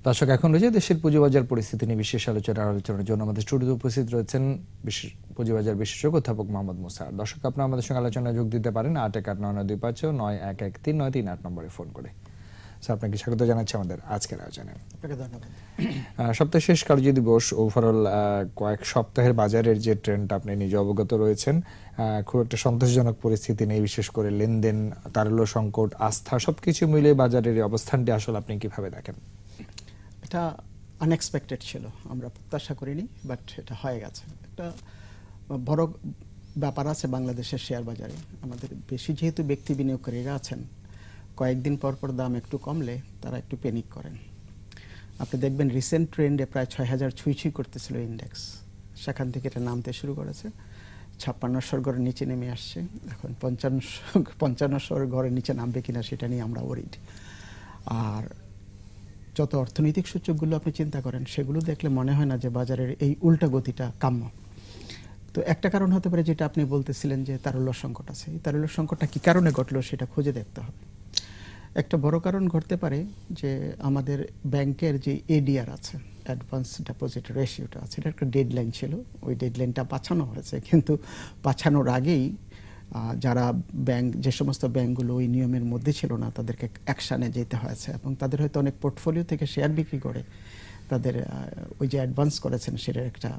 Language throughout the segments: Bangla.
দর্শক, এখন রয়েছে দেশের পুঁজিবাজার পরিস্থিতি নিয়ে বিশেষ আলোচনার জন্য আমাদের স্টুডিওতে উপস্থিত রয়েছেন পুঁজিবাজার বিশেষজ্ঞ অধ্যাপক মোহাম্মদ মুসার। দর্শক, আপনারা আমাদের সঙ্গে আলোচনায় যোগ দিতে পারেন 8189259113 নম্বরে ফোন করে। স্যার, আপনাকে স্বাগত জানাচ্ছি আমাদের আজকের আয়োজনে। সপ্তাহ শেষ কার্য দিবস, ওভারঅল কয়েক সপ্তাহের বাজারের যে ট্রেন্ড আপনি নিজে অবগত রয়েছেন, খুব একটা সন্তোষজনক পরিস্থিতি নেই। বিশেষ করে লেনদেন, তারল্য সংকট, আস্থা সবকিছু মিলে বাজারের অবস্থানটি আসলে আপনি কিভাবে দেখেন? এটা আনএক্সপেক্টেড ছিল, আমরা প্রত্যাশা করিনি, বাট এটা হয়ে গেছে। একটা বড় ব্যাপার আছে বাংলাদেশের শেয়ার বাজারে। আমাদের বেশি যেহেতু ব্যক্তি বিনিয়োগকারীরা আছেন, কয়েকদিন পর পর দাম একটু কমলে তারা একটু প্যানিক করেন। আপনি দেখবেন রিসেন্ট ট্রেন্ডে প্রায় ৬,০০০ ছুঁই করতেছিল ইন্ডেক্স, সেখান থেকে এটা নামতে শুরু করেছে, ৫৬০০ ঘরের নিচে নেমে আসছে। এখন ৫৫০০ ঘরের নিচে নামবে কিনা সেটা নিয়ে আমরা ওরিড। আর যত অর্থনৈতিক সূচকগুলো আপনি চিন্তা করেন, সেগুলো দেখলে মনে হয় না যে বাজারের এই উল্টা গতিটা কাম্য। তো একটা কারণ হতে পারে যেটা আপনি বলতেছিলেন যে তারল্য সংকট আছে। এই তারল্য সংকটটা কী কারণে ঘটলো সেটা খুঁজে দেখতে হবে। একটা বড় কারণ ঘটতে পারে যে আমাদের ব্যাংকের যে এডিআর আছে, অ্যাডভান্স ডিপোজিট রেশিওটা আছে, এটা একটা ডেডলাইন ছিল। ওই ডেডলাইনটা পাছানো হয়েছে, কিন্তু পাছানোর আগেই যারা ব্যাংক, যে সমস্ত ব্যাংকগুলো ওই নিয়মের মধ্যে ছিল না, তাদেরকে অ্যাকশানে যেতে হয়েছে এবং তাদের হয়তো অনেক পোর্টফোলিও থেকে শেয়ার বিক্রি করে তাদের ওই যে অ্যাডভান্স করেছেন সেটার একটা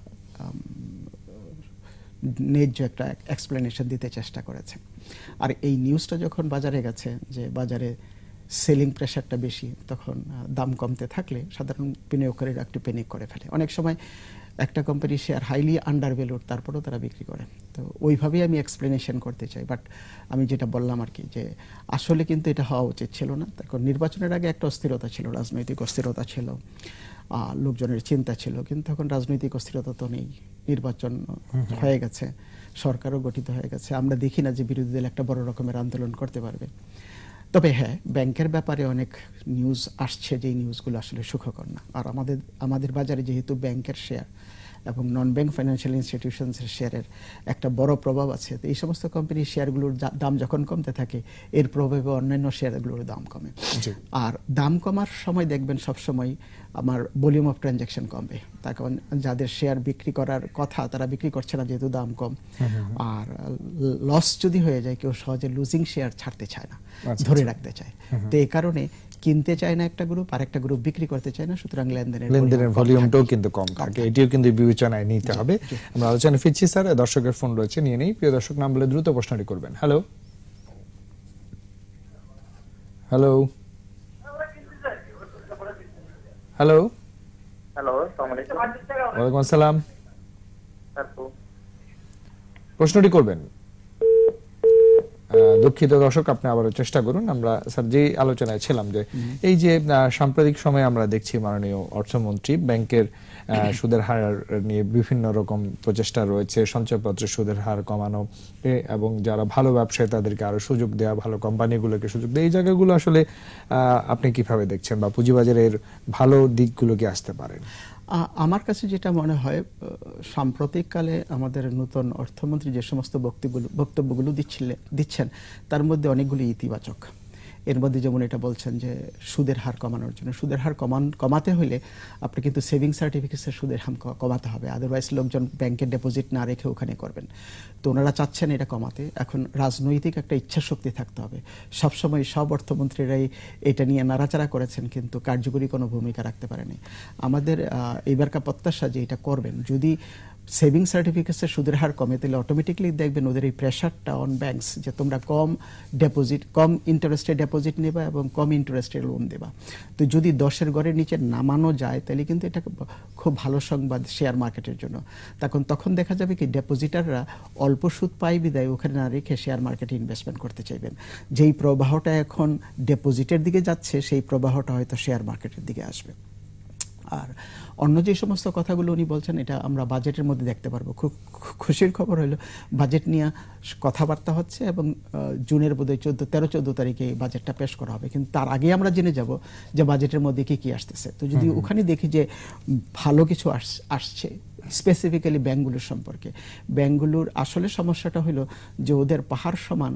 ন্যায্য একটা এক্সপ্লেনেশন দিতে চেষ্টা করেছে। আর এই নিউজটা যখন বাজারে গেছে যে বাজারে সেলিং প্রেশারটা বেশি, তখন দাম কমতে থাকলে সাধারণ বিনিয়োগকারীরা একটু প্যানিক করে ফেলে। অনেক সময় একটা কোম্পানির শেয়ার হাইলি আন্ডার ভ্যালুড, তারপরেও তারা বিক্রি করে। তো ওইভাবেই আমি এক্সপ্লেনেশন করতে চাই। বাট আমি যেটা বললাম আর কি, যে আসলে কিন্তু এটা হওয়া উচিত ছিল না। তারপর নির্বাচনের আগে একটা অস্থিরতা ছিল, রাজনৈতিক অস্থিরতা ছিল, লোকজনের চিন্তা ছিল, কিন্তু এখন রাজনৈতিক অস্থিরতা তো নেই। নির্বাচন হয়ে গেছে, সরকারও গঠিত হয়ে গেছে। আমরা দেখি না যে বিরোধী দল একটা বড় রকমের আন্দোলন করতে পারবে। তবে হ্যাঁ, ব্যাংকের ব্যাপারে অনেক নিউজ আসছে, যেই নিউজগুলো আসলে সুখকর না। আর আমাদের বাজারে যেহেতু ব্যাংকের শেয়ার এবং নন ব্যাংক ফাইন্যান্সিয়াল ইনস্টিটিউশনসের শেয়ারের একটা বড় প্রভাব আছে, তো এই সমস্ত কোম্পানির শেয়ারগুলোর দাম যখন কমতে থাকে, এর প্রভাবে অন্যান্য শেয়ারগুলোর দাম কমে। আর দাম কমার সময় দেখবেন সবসময় আমার ভলিউম অফ ট্রানজ্যাকশন কমবে। তার কারণ যাদের শেয়ার বিক্রি করার কথা তারা বিক্রি করছে না, যেহেতু দাম কম। আর লস যদি হয়ে যায়, কেউ সহজে লুজিং শেয়ার ছাড়তে চায় না, ধরে রাখতে চায়। তো এই কারণে কিনতে চায় না একটা গ্রুপ, আর একটা গ্রুপ বিক্রি করতে চায় না, সুতরাং লেনদেনের ভলিউমটাও কিন্তু কম থাকে। এটিও কিন্তু বিবেচনায় নিতে হবে। আমরা আলোচনা ফিরছি স্যার, দর্শকের ফোন রয়েছে, নিয়ে নেই। প্রিয় দর্শক, নাম বলে দ্রুত প্রশ্নটি করবেন। হ্যালো হ্যালো হ্যালো হ্যালো, আসসালামু আলাইকুম। ওয়ালাইকুম আসসালাম। প্রশ্নটি করবেন। দুঃখিত দর্শক, আপনি আবারও চেষ্টা করুন। আমরা স্যার যে আলোচনায় ছিলাম যে এই যে সাম্প্রতিক সময়ে আমরা দেখছি মাননীয় অর্থমন্ত্রী ব্যাংকের সুদের হার নিয়ে বিভিন্ন রকম প্রচেষ্টা রয়েছে, সঞ্চয়পত্রের সুদের হার কমানো এবং যারা ভালো ব্যবসায়ী তাদেরকে আরো সুযোগ দেওয়া, ভালো কোম্পানিগুলোকে সুযোগ দেওয়া। এই জায়গাগুলো আসলে আপনি কিভাবে দেখছেন, বা পুঁজিবাজারের ভালো দিকগুলো কি আসতে পারেন? আমার কাছে যেটা মনে হয়, সাম্প্রতিককালে আমাদের নতুন অর্থমন্ত্রী যে সমস্ত বক্তব্যগুলো দিচ্ছেন, তার মধ্যে অনেকগুলি ইতিবাচক। এর মধ্যে যেমন এটা বলছেন যে সুদের হার কমানোর জন্য, সুদের হার কমাতে হলে আপনি কিন্তু সেভিং সার্টিফিকেটসের সুদের হার কমাতে হবে, আদারওয়াইজ লোকজন ব্যাংকে ডিপোজিট না রেখে ওখানে করবেন। তো ওনারা চাচ্ছেন এটা কমাতে। এখন রাজনৈতিক একটা ইচ্ছা শক্তি থাকতে হবে। সবসময় সব অর্থমন্ত্রীরাই এটা নিয়ে নাড়াচাড়া করেছেন, কিন্তু কার্যকরী কোনো ভূমিকা রাখতে পারেনি। আমাদের এবারকার প্রত্যাশা যে এটা করবেন। যদি সেভিং সার্টিফিকেটসের সুদের হার কমে, তাহলে অটোমেটিকলি দেখবেন ওদের এই প্রেশারটা অন ব্যাংকস, যে তোমরা কম ইন্টারেস্টে ডিপোজিট নেবা এবং কম ইন্টারেস্টে লোন দেবা। তো যদি 10-এর ঘরের নিচে নামানো যায়, তাহলে কিন্তু এটা খুব ভালো সংবাদ শেয়ার মার্কেটের জন্য। তখন দেখা যাবে কি ডিপোজিটাররা অল্প সুদ পায় বিদায় ওখানে না রেখে শেয়ার মার্কেটে ইনভেস্টমেন্ট করতে চাইবেন। যেই প্রবাহটা এখন ডিপোজিটের দিকে যাচ্ছে, সেই প্রবাহটা হয়তো শেয়ার মার্কেটের দিকে আসবে। আর অন্য যে সমস্ত কথাগুলো উনি বলছেন, এটা আমরা বাজেটের মধ্যে দেখতে পারবো। খুব খুশির খবর হলো বাজেট নিয়ে কথাবার্তা হচ্ছে এবং জুনের বোধহয় 13-14 তারিখে বাজেটটা পেশ করা হবে। কিন্তু তার আগে আমরা জেনে যাব যে বাজেটের মধ্যে কি কি আসতেছে। তো যদি ওখানে দেখি যে ভালো কিছু আসছে, স্পেসিফিক্যালি ব্যাঙ্কগুলোর সম্পর্কে। ব্যাঙ্কগুলোর আসলে সমস্যাটা হলো যে ওদের পাহাড় সমান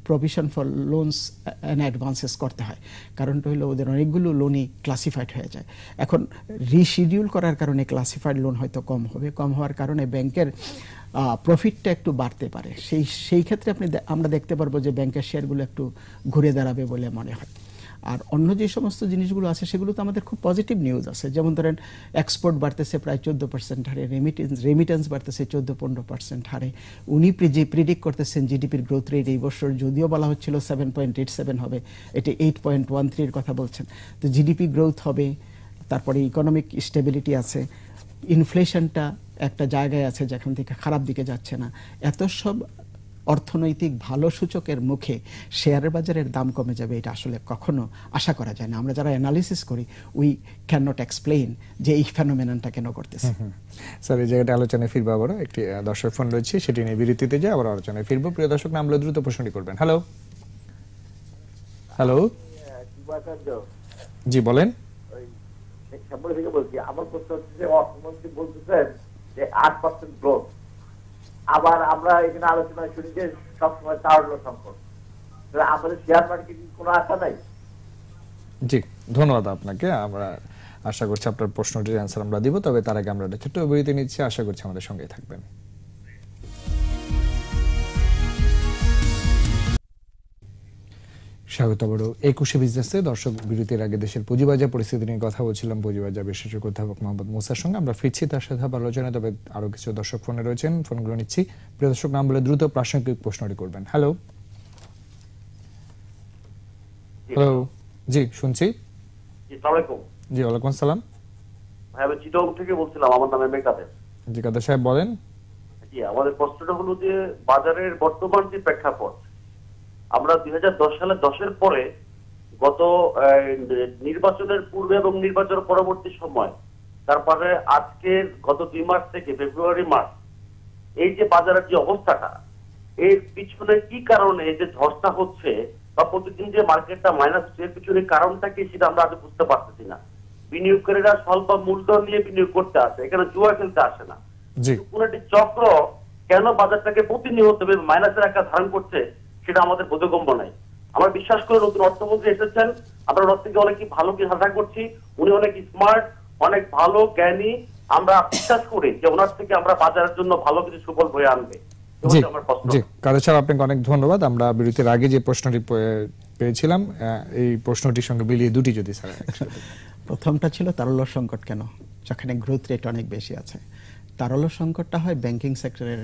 provision for loans and advances করতে হয়। কারণটা হলো ওদের অনেকগুলো লোনই ক্লাসিফাইড হয়ে যায়। এখন রিশিডিউল করার কারণে ক্লাসিফাইড লোন হয়তো কম হবে, কম হওয়ার কারণে ব্যাংকের প্রফিটটা একটু বাড়তে পারে। সেই ক্ষেত্রে আমরা দেখতে পারবো যে ব্যাংকের শেয়ারগুলো একটু ঘুরে দাঁড়াবে বলে মনে হয়। আর অন্য যে সমস্ত জিনিসগুলো আছে সেগুলো তো আমাদের খুব পজিটিভ নিউজ আছে। যেমন ধরেন এক্সপোর্ট বাড়তেছে প্রায় 14% হারে, রেমিটেন্স বাড়তেছে 14-15% হারে। উনি প্রিডিক্ট করতেছেন জিডিপির গ্রোথ রেট এই বছর, যদিও বলা হচ্ছিল 7.87 হবে, এটি 8.13 কথা বলছেন। তো জিডিপি গ্রোথ হবে, তারপরে ইকোনমিক স্টেবিলিটি আছে, ইনফ্লেশনটা একটা জায়গায় আছে যেখান থেকে খারাপ দিকে যাচ্ছে না। এত সব অর্থনৈতিক ভালো সূচকের মুখে শেয়ারের বাজারের দাম কমে যাবে এটা আসলে কখনো আশা করা যায় না। আমরা যারা অ্যানালিসিস করি উই ক্যান নট এক্সপ্লেইন যে এই ফেনোমেননটা কেন করতেছে। স্যার, এই জায়গাটা আলোচনায় ফিরবো আবার। একটি দর্শক ফোন রয়েছে, সেটি নিয়ে বিরতিতে যাই, আবার আলোচনায় ফিরবো। প্রিয় দর্শক, নাম বলে দ্রুত প্রশ্নটি করবেন। হ্যালো হ্যালো, জি বলেন। বলছি, আমার প্রশ্ন হচ্ছে যে অর্থমন্ত্রী বলতেছেন যে 8% গ্রোথ, আবার আমরা এখানে আলোচনায় শুনি যে সবসময় তারল্য সংকট, আমাদের শেয়ার মার্কেটে কোনো আশা নাই? জি, ধন্যবাদ আপনাকে। আমরা আশা করছি আপনার প্রশ্নটির অ্যান্সার আমরা দিব, তবে তার আগে আমরা একটা ছোট্ট বিরতি নিচ্ছি। আশা করছি আমাদের সঙ্গেই থাকবেন। স্বাগত আবারও 21 বিজনেসে। দর্শক, বিরতির আগে দেশের পুঁজিবাজার পরিস্থিতি নিয়ে কথা বলছিলাম পুঁজিবাজার বিশেষজ্ঞ অধ্যাপক মোহাম্মদ মুসার সঙ্গে। আমরা ফিরছি তার সাথে আলোচনায়, তবে আরো কিছু দর্শক ফোনে রয়েছেন, ফোনগুলো নিচ্ছি। প্রিয় দর্শক, নাম বলে দ্রুত প্রাসঙ্গিক প্রশ্নটি করবেন। হ্যালো হ্যালো, জি শুনছি। জি, ওয়ালাইকুম আসসালাম। ভাই, আমি চিটাগং থেকে বলছিলাম, আমার নাম মেকাদের। জি কাদের সাহেব বলেন। জি, আমাদের প্রশ্নটা হলো যে বাজারের বর্তমান যে প্রেক্ষাপট, আমরা 2010 সালে 10-এর পরে গত নির্বাচনের পূর্বে এবং নির্বাচন পরবর্তী সময়, তারপরে আজকে গত 2 মাস থেকে ফেব্রুয়ারি মাস, এই যে বাজারের যে অবস্থাটা, এর পিছনে কি কারণে এই যে ধসটা হচ্ছে বা প্রতিদিন যে মার্কেটটা মাইনাস হচ্ছে, এর পিছনে কারণটা কি সেটা আমরা আজ বুঝতে পারতেছি না। বিনিয়োগকারীরা স্বল্প মূলধন নিয়ে বিনিয়োগ করতে আসে, এখানে জুয়া খেলতে আসে না। কোন একটি চক্র কেন বাজারটাকে প্রতিনিয়ত মাইনাসের আকার ধারণ করছে সেটা আমাদের বোধগম্য নাই। আমরা বিশ্বাস করে নতুন অর্থমন্ত্রী এসেছেন, আমরা ওর থেকে অনেক ভালো কি আশা করছি। উনি অনেক স্মার্ট, অনেক ভালো জ্ঞানী। আমরা বিশ্বাস করি যে ওনার থেকে আমরা বাজারের জন্য ভালো কিছু সুফল বয়ে আনবে। জি কাদের সাহেব, আপনাকে অনেক ধন্যবাদ। আমরা বিরতির আগে যে প্রশ্নটি পেয়েছিলাম, এই প্রশ্নটির সঙ্গে মিলিয়ে দুটি যদি স্যার। প্রথমটা ছিল তারল্য সংকট কেন, যেখানে গ্রোথ রেট অনেক বেশি আছে। তারল্য সংকটটা হয় ব্যাংকিং সেক্টরের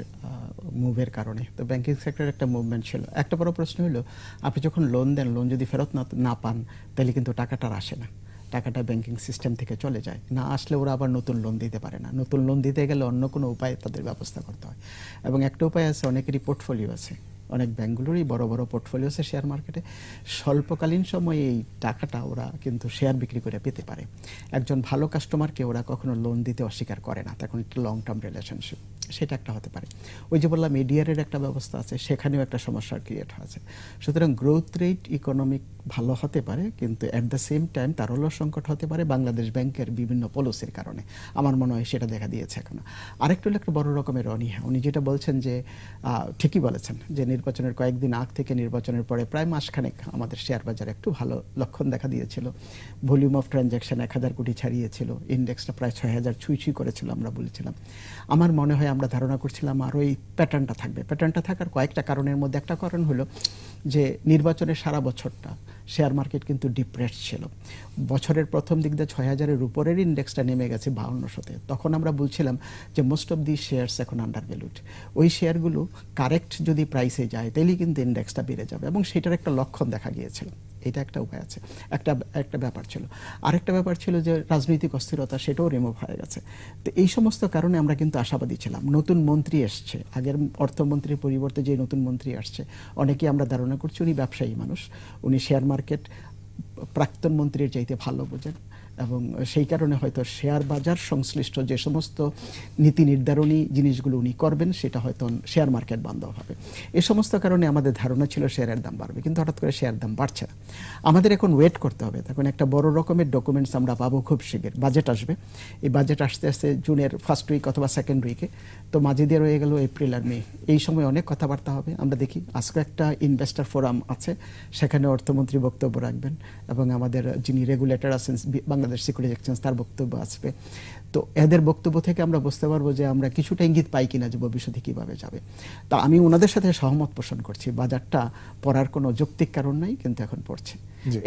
মুভের কারণে। তো ব্যাংকিং সেক্টরের একটা মুভমেন্ট ছিল। একটা বড় প্রশ্ন হলো, আপনি যখন লোন দেন, লোন যদি ফেরত না পান, তাহলে কিন্তু টাকাটা আর আসে না, টাকাটা ব্যাংকিং সিস্টেম থেকে চলে যায়। না আসলে ওরা আবার নতুন লোন দিতে পারে না। নতুন লোন দিতে গেলে অন্য কোনো উপায় তাদের ব্যবস্থা করতে হয়। এবং একটা উপায় আছে, অনেকেরই পোর্টফোলিও আছে, অনেক ব্যাংকগুলোরই বড় বড় পোর্টফোলিও আছে শেয়ার মার্কেটে। স্বল্পকালীন সময়ে এই টাকাটা ওরা কিন্তু শেয়ার বিক্রি করে পেতে পারে। একজন ভালো কাস্টমারকে ওরা কখনো লোন দিতে অস্বীকার করে না, তখন একটা লং টার্ম রিলেশনশিপ, সেটা একটা হতে পারে। ওই যে বললাম এডিআরের একটা ব্যবস্থা আছে, সেখানেও একটা সমস্যার ক্রিয়েট হয়েছে। সুতরাং গ্রোথ রেট ইকোনমিক ভালো হতে পারে, কিন্তু অ্যাট দ্য সেম টাইম তারল্য সংকট হতে পারে বাংলাদেশ ব্যাংকের বিভিন্ন পলিসির কারণে। আমার মনে হয় সেটা দেখা দিয়েছে এখন। আরেকটু একটা বড় রকমের অনীহা। উনি যেটা বলছেন যে ঠিকই বলেছেন যে নির্বাচনের কয়েকদিন আগ থেকে নির্বাচনের পরে প্রায় মাসখানেক আমাদের শেয়ার বাজারে একটু ভালো লক্ষণ দেখা দিয়েছিল। ভলিউম অফ ট্রানজ্যাকশন 1000 কোটি ছাড়িয়েছিল, ইন্ডেক্সটা প্রায় 6000 ছুঁই করেছিল, আমরা বলেছিলাম। আমার মনে হয় আমরা ধারণা করছিলাম আরও এই প্যাটার্নটা থাকবে। প্যাটার্নটা থাকার কয়েকটা কারণের মধ্যে একটা কারণ হলো যে নির্বাচনের সারা বছরটা শেয়ার মার্কেট কিন্তু ডিপ্রেসড ছিল। বছরের প্রথম দিক দিয়ে 6000-এর উপরের ইন্ডেক্সটা নেমে গেছে 5200-তে। তখন আমরা বলছিলাম যে মোস্ট অফ দি শেয়ারস এখন আন্ডার ভ্যালুড। ওই শেয়ারগুলো কারেক্ট যদি প্রাইসে যায় তাহলেই কিন্তু ইন্ডেক্সটা বেড়ে যাবে, এবং সেটার একটা লক্ষণ দেখা গিয়েছিল। এটা একটা উপায় আছে, একটা ব্যাপার ছিল। আরেকটা ব্যাপার ছিল যে রাজনৈতিক অস্থিরতা, সেটাও রিমুভ হয়ে গেছে। তো এই সমস্ত কারণে আমরা কিন্তু আশাবাদী ছিলাম। নতুন মন্ত্রী এসছে, আগের অর্থমন্ত্রীর পরিবর্তে যে নতুন মন্ত্রী আসছে, অনেকেই আমরা ধারণা করছি উনি ব্যবসায়ী মানুষ, উনি শেয়ার মার্কেট প্রাক্তন মন্ত্রীর চাইতে ভালো বোঝেন, এবং সেই কারণে হয়তো শেয়ার বাজার সংশ্লিষ্ট যে সমস্ত নীতি নির্ধারণী জিনিসগুলো উনি করবেন সেটা হয়তো শেয়ার মার্কেট বান্ধব হবে। এ সমস্ত কারণে আমাদের ধারণা ছিল শেয়ারের দাম বাড়বে, কিন্তু হঠাৎ করে শেয়ার দাম বাড়ছে না। আমাদের এখন ওয়েট করতে হবে, তখন একটা বড় রকমের ডকুমেন্টস আমরা পাবো খুব শীঘ্র, বাজেট আসবে। এই বাজেট আসতে আসতে জুনের ফার্স্ট উইক অথবা সেকেন্ড উইকে, তো মাঝে দিয়ে রয়ে গেল এপ্রিল আর মে। এই সময় অনেক কথাবার্তা হবে। আমরা দেখি আজকে একটা ইনভেস্টর ফোরাম আছে, সেখানে অর্থমন্ত্রী বক্তব্য রাখবেন এবং আমাদের যিনি রেগুলেটর আছেন বাংলাদেশ সিকিউরিটি এক্সচেঞ্জ তার বক্তব্য আসবে। তো এদের বক্তব্য থেকে আমরা বুঝতে পারবো যে আমরা কিছুটা ইঙ্গিত পাই কিনা যে ভবিষ্যতে কিভাবে যাবে। তা আমি ওনাদের সাথে সহমত পোষণ করছি, বাজারটা পড়ার কোনো যৌক্তিক কারণ নাই, কিন্তু এখন পড়ছে।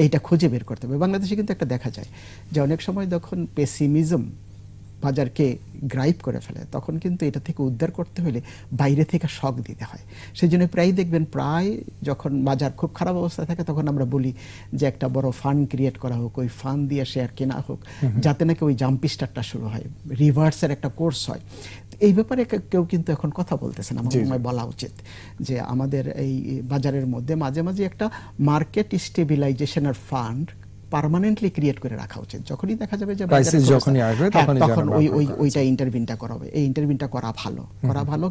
এইটা খুঁজে বের করতে হবে। বাংলাদেশে কিন্তু একটা দেখা যায় যে অনেক সময় যখন পেসিমিজম বাজারকে গ্রাইপ করে ফেলে, তখন কিন্তু এটা থেকে উদ্ধার করতে হলে বাইরে থেকে শক দিতে হয়। সেই জন্য প্রায় দেখবেন, প্রায় যখন বাজার খুব খারাপ অবস্থায় থাকে তখন আমরা বলি যে একটা বড় ফান্ড ক্রিয়েট করা হোক, ওই ফান্ড দিয়ে শেয়ার কেনা হোক, যাতে নাকি ওই জাম্পি স্টারটা শুরু হয়, রিভার্সের একটা কোর্স হয়। এই ব্যাপারে কেউ কিন্তু এখন কথা বলতেছে না। আমার মনে হয় বলা উচিত যে আমাদের এই বাজারের মধ্যে মাঝে মাঝে একটা মার্কেট স্টেবিলাইজেশনের ফান্ড পার্মানেন্টলি ক্রিয়েট করে রাখা উচিত। যখনই দেখা যাবে যে যখনই আসবে তখন ওইটা ইন্টারভিনটা করা হবে। এই ইন্টারভিনটা করা ভালো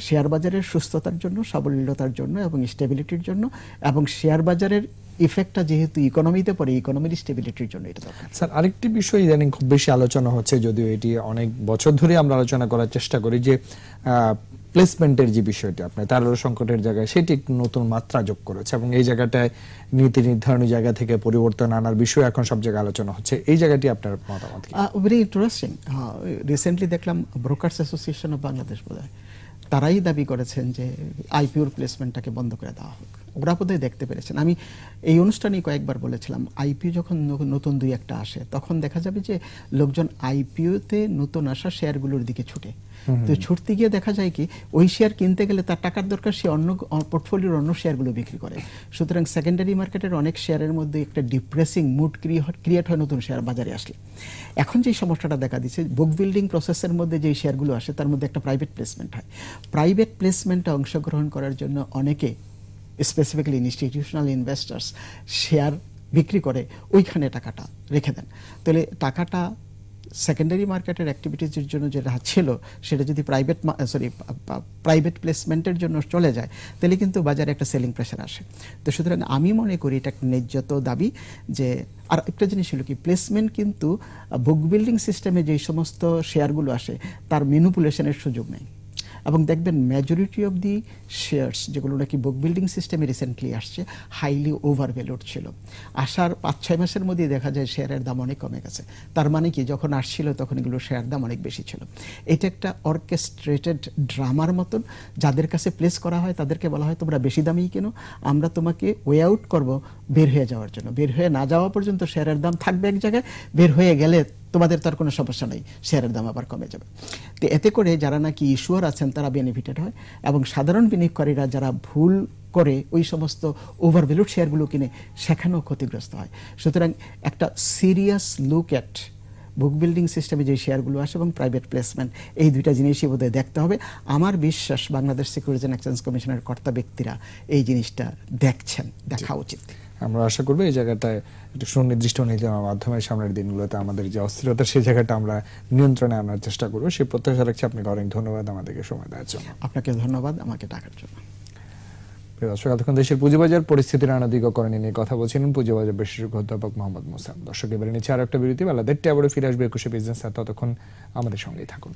শেয়ার বাজারের সুস্থতার জন্য, সাবলীলতার জন্য এবং স্টেবিলিটির জন্য, এবং শেয়ার বাজারের ইফেক্টটা যেহেতু ইকোনমিতে পড়ে, ইকোনমির স্টেবিলিটির জন্য এটা দরকার। স্যার, আরেকটি বিষয় ইদানিং খুব বেশি আলোচনা হচ্ছে, যদিও এটি অনেক বছর ধরে আমরা আলোচনা করার চেষ্টা করি, যে প্লেসমেন্টের যে বিষয়টি আপনার তারল্য সংকটের জায়গায় সেটি একটু নতুন মাত্রা যোগ করেছে, এবং এই জায়গাটায় নীতি নির্ধারণী জায়গা থেকে পরিবর্তন আনার বিষয় এখন সব জায়গায় আলোচনা হচ্ছে। এই জায়গাটি আপনার মতামত কি? Very interesting. রিসেন্টলি দেখলাম ব্রোকার্স অ্যাসোসিয়েশন অফ বাংলাদেশ বোধহয় তারাই দাবি করেছেন যে আইপিওর প্লেসমেন্টটাকে বন্ধ করে দেওয়া হোক। ওরা বোধহয় দেখতে পেরেছেন, আমি এই অনুষ্ঠানেই কয়েকবার বলেছিলাম, আইপিও যখন নতুন দুই একটা আসে তখন দেখা যাবে যে লোকজন আইপিওতে নতুন আসা শেয়ারগুলোর দিকে ছুটে। তো ছুটতে গিয়ে দেখা যায় কি, ওই শেয়ার কিনতে গেলে তার টাকার দরকার, সে অন্য পোর্টফোলিওর অন্য শেয়ারগুলো বিক্রি করে। সুতরাং সেকেন্ডারি মার্কেটের অনেক শেয়ারের মধ্যে একটা ডিপ্রেসিং মুড ক্রিয়েট হয় নতুন শেয়ার বাজারে আসলে। এখন যে সমস্যাটা দেখা দিচ্ছে, বুক বিল্ডিং প্রসেসের মধ্যে যে শেয়ারগুলো আসে তার মধ্যে একটা প্রাইভেট প্লেসমেন্ট হয়। প্রাইভেট প্লেসমেন্টে অংশগ্রহণ করার জন্য অনেকে, স্পেসিফিক্যালি ইনস্টিটিউশনাল ইনভেস্টার্স, শেয়ার বিক্রি করে ওইখানে টাকাটা রেখে দেন। তাহলে টাকাটা সেকেন্ডারি মার্কেটের অ্যাক্টিভিটিজের জন্য যেটা ছিল সেটা যদি প্রাইভেট প্লেসমেন্টের জন্য চলে যায়, তাহলে কিন্তু বাজারে একটা সেলিং প্রেশার আসে। তো সুতরাং আমি মনে করি এটা একটা ন্যায্যত দাবি। যে আর একটা জিনিস হলো কি, প্লেসমেন্ট কিন্তু বুক বিল্ডিং সিস্টেমে যেই সমস্ত শেয়ারগুলো আসে তার ম্যানিপুলেশনের সুযোগ নেই। এবং দেখবেন মেজরিটি অফ দি শেয়ারস যেগুলো নাকি বুক বিল্ডিং সিস্টেমে রিসেন্টলি আসছে, হাইলি ওভার ভ্যালুড ছিল। আসার 5-6 মাসের মধ্যেই দেখা যায় শেয়ারের দাম অনেক কমে গেছে। তার মানে কি, যখন আসছিল তখন এগুলো শেয়ার দাম অনেক বেশি ছিল। এটা একটা অর্কেস্ট্রেটেড ড্রামার মতন। যাদের কাছে প্লেস করা হয় তাদেরকে বলা হয় তোমরা বেশি দামেই কেনো, আমরা তোমাকে ওয়ে আউট করবো বের হয়ে যাওয়ার জন্য। বের হয়ে না যাওয়া পর্যন্ত শেয়ারের দাম থাকবে এক জায়গায়, বের হয়ে গেলে তোমাদের তার কোনো সমস্যা নেই, শেয়ারের দাম আবার কমে যাবে। তো এতে করে যারা নাকি ইস্যুয়ার আছেন তারা বেনিফিটেড হয়, এবং সাধারণ বিনিয়োগকারীরা যারা ভুল করে ওই সমস্ত ওভারভ্যালুড শেয়ারগুলো কিনে সেখানেও ক্ষতিগ্রস্ত হয়। সুতরাং একটা serious look at book building সিস্টেমে যে শেয়ারগুলো আসে এবং প্রাইভেট প্লেসমেন্ট, এই দুইটা জিনিসই বোধহয় দেখতে হবে। আমার বিশ্বাস বাংলাদেশ সিকিউরিটিজ অ্যান্ড এক্সচেঞ্জ কমিশনের কর্তা ব্যক্তিরা এই জিনিসটা দেখছেন, দেখা উচিত। আমরা আশা করবো এই জায়গাটায় একটু সুনির্দিষ্ট নীতির মাধ্যমে সামনের দিনগুলোতে আমাদের যে অস্থিরতা সেই জায়গাটা আমরা নিয়ন্ত্রণে আনার চেষ্টা করবো। সেই প্রত্যাশা রাখছি। আপনাকে অনেক ধন্যবাদ আমাদেরকে সময় দেওয়ার জন্য। আপনাকে ধন্যবাদ আমাকে ডাকার জন্য। দর্শক, এতক্ষণ দেশের পুঁজিবাজার পরিস্থিতির নানাদিক করণীয় নিয়ে কথা বলছিলেন পুঁজিবাজার বিশেষজ্ঞ অধ্যাপক মোহাম্মদ মুসা। দর্শক, এবারে নিচ্ছে আর একটা বিরতি। বেলা 1:30 আবারও ফিরে আসবে 21 বিজনেস। ততক্ষণ আমাদের সঙ্গেই থাকুন।